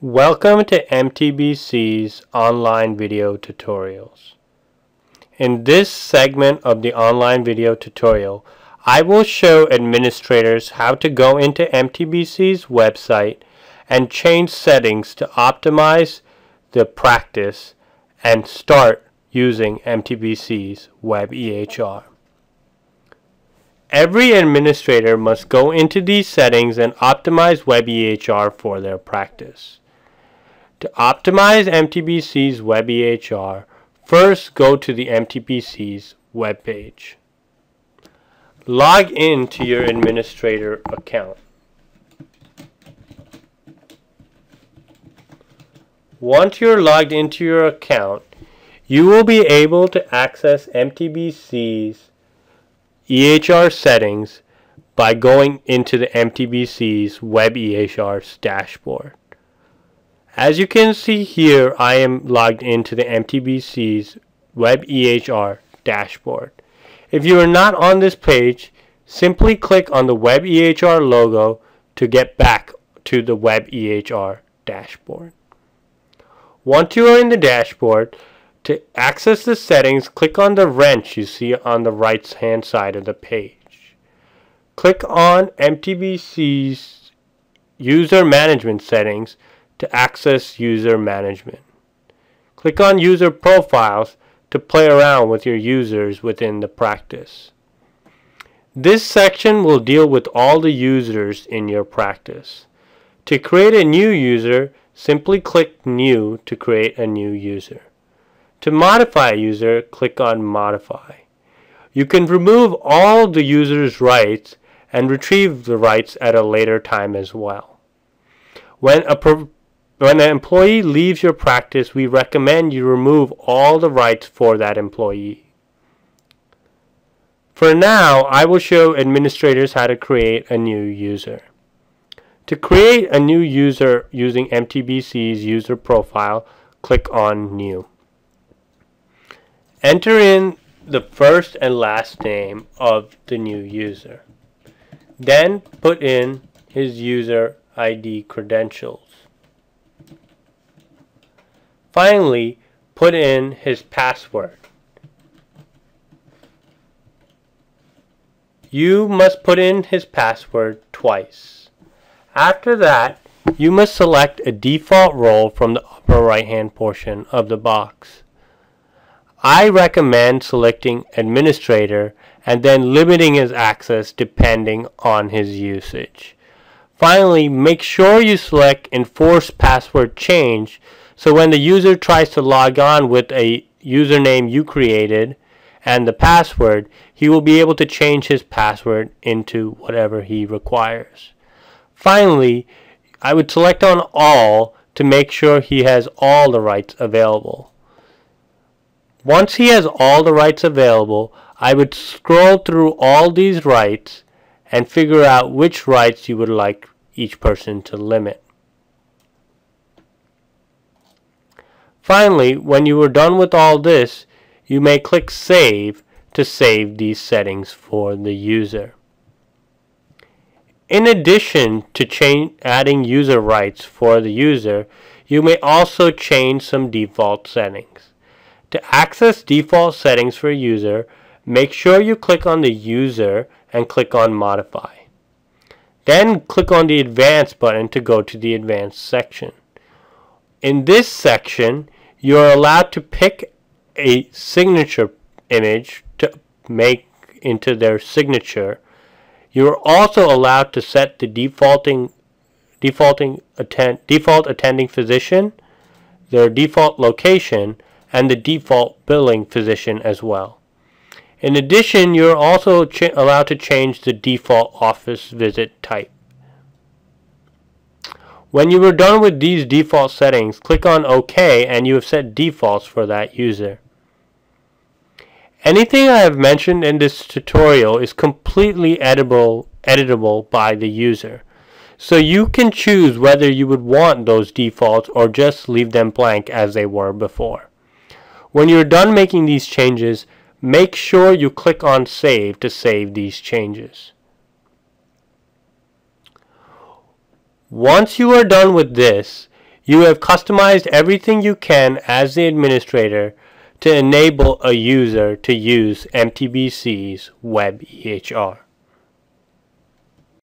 Welcome to MTBC's online video tutorials. In this segment of the online video tutorial, I will show administrators how to go into MTBC's website and change settings to optimize the practice and start using MTBC's WebEHR. Every administrator must go into these settings and optimize WebEHR for their practice. To optimize MTBC's WebEHR, first go to the MTBC's webpage. Log in to your administrator account. Once you're logged into your account, you will be able to access MTBC's EHR settings by going into the MTBC's WebEHR's dashboard. As you can see here, I am logged into the MTBC's WebEHR dashboard. If you are not on this page, simply click on the WebEHR logo to get back to the WebEHR dashboard. Once you are in the dashboard, to access the settings, click on the wrench you see on the right hand side of the page. Click on MTBC's user management settings to access user management. Click on user profiles to play around with your users within the practice. This section will deal with all the users in your practice. To create a new user, simply click New to create a new user. To modify a user, click on Modify. You can remove all the user's rights and retrieve the rights at a later time as well. When an employee leaves your practice, we recommend you remove all the rights for that employee. For now, I will show administrators how to create a new user. To create a new user using MTBC's user profile, click on New. Enter in the first and last name of the new user. Then put in his user ID credentials. Finally, put in his password. You must put in his password twice. After that, you must select a default role from the upper right-hand portion of the box. I recommend selecting administrator and then limiting his access depending on his usage. Finally, make sure you select enforce password change so when the user tries to log on with a username you created and the password, he will be able to change his password into whatever he requires. Finally, I would select on all to make sure he has all the rights available. Once he has all the rights available, I would scroll through all these rights and figure out which rights you would like each person to limit. Finally, when you are done with all this, you may click Save to save these settings for the user. In addition to adding user rights for the user, you may also change some default settings. To access default settings for a user, make sure you click on the user and click on Modify. Then click on the Advanced button to go to the Advanced section. In this section, you are allowed to pick a signature image to make into their signature. You are also allowed to set the default attending physician, their default location, and the default billing physician as well. In addition, you're also allowed to change the default office visit type. When you are done with these default settings, click on OK and you have set defaults for that user. Anything I have mentioned in this tutorial is completely editable by the user. So you can choose whether you would want those defaults or just leave them blank as they were before. When you're done making these changes, make sure you click on Save to save these changes. Once you are done with this, You have customized everything you can as the administrator to enable a user to use MTBC's WebEHR.